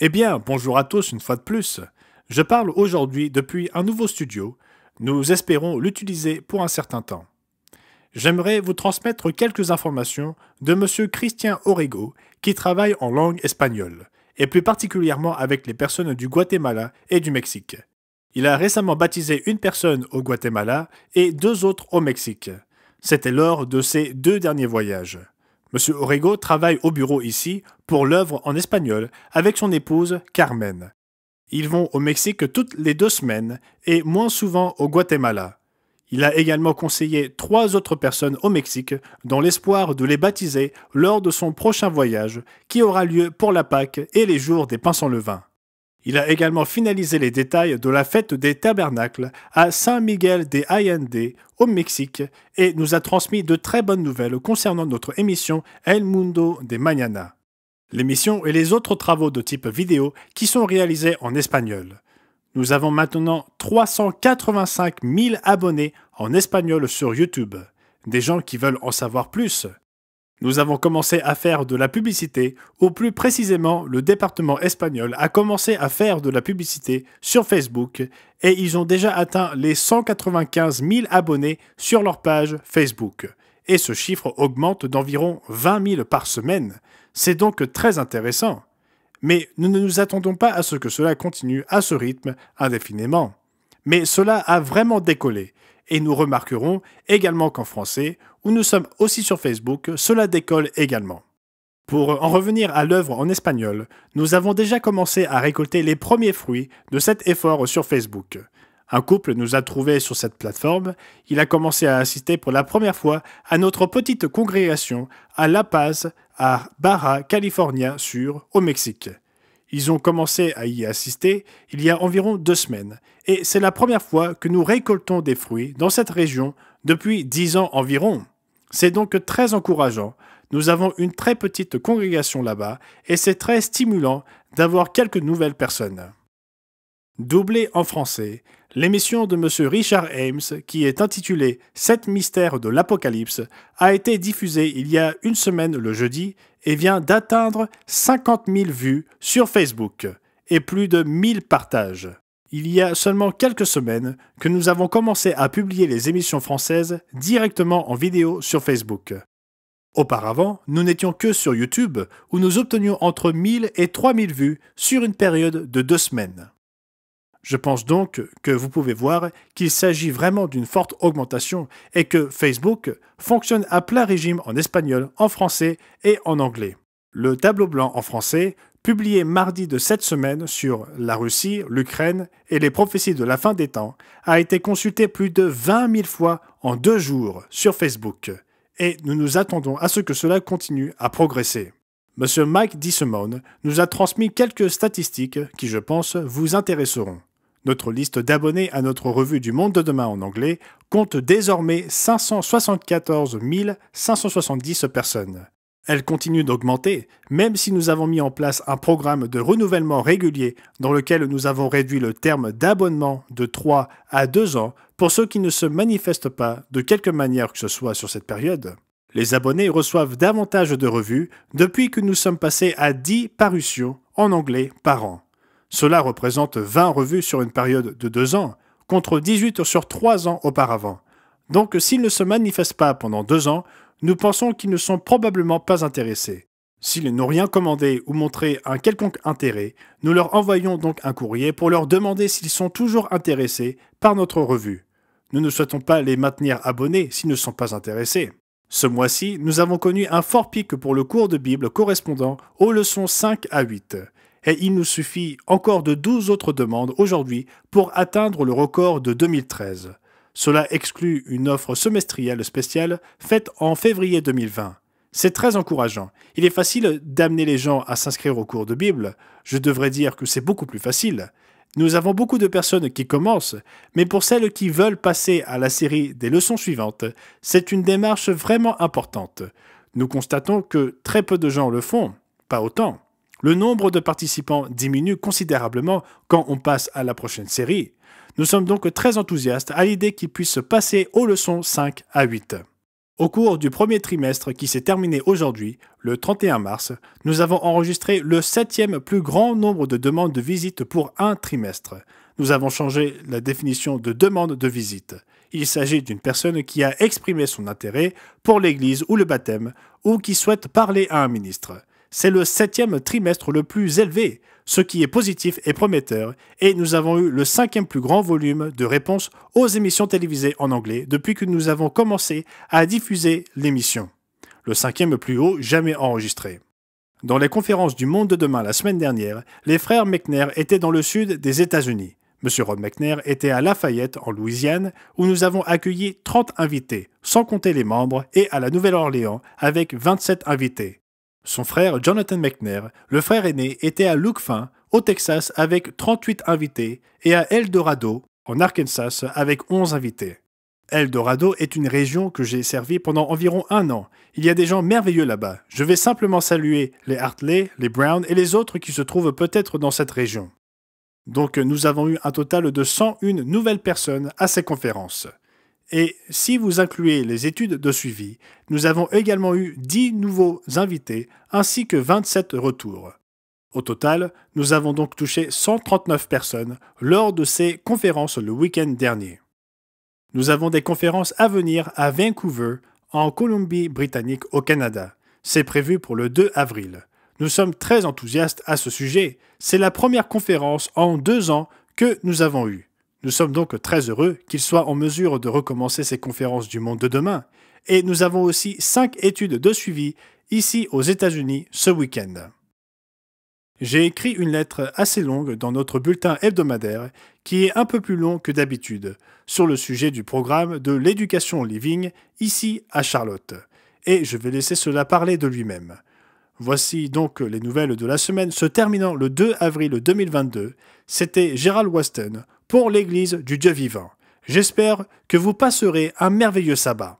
Eh bien, bonjour à tous une fois de plus. Je parle aujourd'hui depuis un nouveau studio. Nous espérons l'utiliser pour un certain temps. J'aimerais vous transmettre quelques informations de M. Christian Orrego, qui travaille en langue espagnole, et plus particulièrement avec les personnes du Guatemala et du Mexique. Il a récemment baptisé une personne au Guatemala et deux autres au Mexique. C'était lors de ses deux derniers voyages. M. Orrego travaille au bureau ici pour l'œuvre en espagnol avec son épouse Carmen. Ils vont au Mexique toutes les 2 semaines et moins souvent au Guatemala. Il a également conseillé 3 autres personnes au Mexique dans l'espoir de les baptiser lors de son prochain voyage qui aura lieu pour la Pâque et les jours des pains sans levain. Il a également finalisé les détails de la fête des tabernacles à San Miguel de Allende au Mexique et nous a transmis de très bonnes nouvelles concernant notre émission El Mundo de Mañana. L'émission et les autres travaux de type vidéo qui sont réalisés en espagnol. Nous avons maintenant 385 000 abonnés en espagnol sur YouTube. Des gens qui veulent en savoir plus. Nous avons commencé à faire de la publicité, ou plus précisément, le département espagnol a commencé à faire de la publicité sur Facebook et ils ont déjà atteint les 195 000 abonnés sur leur page Facebook. Et ce chiffre augmente d'environ 20 000 par semaine. C'est donc très intéressant. Mais nous ne nous attendons pas à ce que cela continue à ce rythme indéfiniment. Mais cela a vraiment décollé. Et nous remarquerons également qu'en français, où nous sommes aussi sur Facebook, cela décolle également. Pour en revenir à l'œuvre en espagnol, nous avons déjà commencé à récolter les premiers fruits de cet effort sur Facebook. Un couple nous a trouvés sur cette plateforme, il a commencé à assister pour la première fois à notre petite congrégation à La Paz, à Baja California Sur, au Mexique. Ils ont commencé à y assister il y a environ 2 semaines, et c'est la première fois que nous récoltons des fruits dans cette région depuis 10 ans environ. C'est donc très encourageant. Nous avons une très petite congrégation là-bas, et c'est très stimulant d'avoir quelques nouvelles personnes. Doublée en français, l'émission de M. Richard Ames, qui est intitulée « 7 mystères de l'Apocalypse », a été diffusée il y a 1 semaine le jeudi et vient d'atteindre 50 000 vues sur Facebook et plus de 1000 partages. Il y a seulement quelques semaines que nous avons commencé à publier les émissions françaises directement en vidéo sur Facebook. Auparavant, nous n'étions que sur YouTube où nous obtenions entre 1000 et 3000 vues sur une période de 2 semaines. Je pense donc que vous pouvez voir qu'il s'agit vraiment d'une forte augmentation et que Facebook fonctionne à plein régime en espagnol, en français et en anglais. Le tableau blanc en français, publié mardi de cette semaine sur la Russie, l'Ukraine et les prophéties de la fin des temps, a été consulté plus de 20 000 fois en 2 jours sur Facebook. Et nous nous attendons à ce que cela continue à progresser. Monsieur Mike DeSimone nous a transmis quelques statistiques qui, je pense, vous intéresseront. Notre liste d'abonnés à notre revue du Monde de demain en anglais compte désormais 574 570 personnes. Elle continue d'augmenter, même si nous avons mis en place un programme de renouvellement régulier dans lequel nous avons réduit le terme d'abonnement de 3 à 2 ans pour ceux qui ne se manifestent pas de quelque manière que ce soit sur cette période. Les abonnés reçoivent davantage de revues depuis que nous sommes passés à 10 parutions en anglais par an. Cela représente 20 revues sur une période de 2 ans, contre 18 sur 3 ans auparavant. Donc s'ils ne se manifestent pas pendant 2 ans, nous pensons qu'ils ne sont probablement pas intéressés. S'ils n'ont rien commandé ou montré un quelconque intérêt, nous leur envoyons donc un courrier pour leur demander s'ils sont toujours intéressés par notre revue. Nous ne souhaitons pas les maintenir abonnés s'ils ne sont pas intéressés. Ce mois-ci, nous avons connu un fort pic pour le cours de Bible correspondant aux leçons 5 à 8. Et il nous suffit encore de 12 autres demandes aujourd'hui pour atteindre le record de 2013. Cela exclut une offre semestrielle spéciale faite en février 2020. C'est très encourageant. Il est facile d'amener les gens à s'inscrire au cours de Bible. Je devrais dire que c'est beaucoup plus facile. Nous avons beaucoup de personnes qui commencent, mais pour celles qui veulent passer à la série des leçons suivantes, c'est une démarche vraiment importante. Nous constatons que très peu de gens le font, pas autant. Le nombre de participants diminue considérablement quand on passe à la prochaine série. Nous sommes donc très enthousiastes à l'idée qu'ils puissent passer aux leçons 5 à 8. Au cours du premier trimestre qui s'est terminé aujourd'hui, le 31 mars, nous avons enregistré le 7e plus grand nombre de demandes de visite pour un trimestre. Nous avons changé la définition de demande de visite. Il s'agit d'une personne qui a exprimé son intérêt pour l'église ou le baptême, ou qui souhaite parler à un ministre. C'est le 7e trimestre le plus élevé, ce qui est positif et prometteur, et nous avons eu le 5e plus grand volume de réponses aux émissions télévisées en anglais depuis que nous avons commencé à diffuser l'émission. Le 5e plus haut jamais enregistré. Dans les conférences du Monde de demain la semaine dernière, les frères McNair étaient dans le sud des États-Unis. M. Rod McNair était à Lafayette, en Louisiane, où nous avons accueilli 30 invités, sans compter les membres, et à la Nouvelle-Orléans, avec 27 invités. Son frère Jonathan McNair, le frère aîné, était à Lukefin, au Texas, avec 38 invités, et à El Dorado, en Arkansas, avec 11 invités. El Dorado est une région que j'ai servie pendant environ 1 an. Il y a des gens merveilleux là-bas. Je vais simplement saluer les Hartley, les Brown et les autres qui se trouvent peut-être dans cette région. Donc nous avons eu un total de 101 nouvelles personnes à ces conférences. Et si vous incluez les études de suivi, nous avons également eu 10 nouveaux invités ainsi que 27 retours. Au total, nous avons donc touché 139 personnes lors de ces conférences le week-end dernier. Nous avons des conférences à venir à Vancouver, en Colombie-Britannique au Canada. C'est prévu pour le 2 avril. Nous sommes très enthousiastes à ce sujet. C'est la première conférence en 2 ans que nous avons eue. Nous sommes donc très heureux qu'il soit en mesure de recommencer ces conférences du monde de demain. Et nous avons aussi 5 études de suivi ici aux États-Unis ce week-end. J'ai écrit une lettre assez longue dans notre bulletin hebdomadaire, qui est un peu plus long que d'habitude, sur le sujet du programme de l'éducation living ici à Charlotte. Et je vais laisser cela parler de lui-même. Voici donc les nouvelles de la semaine se terminant le 2 avril 2022. C'était Gérald Weston pour l'Église du Dieu vivant. J'espère que vous passerez un merveilleux sabbat.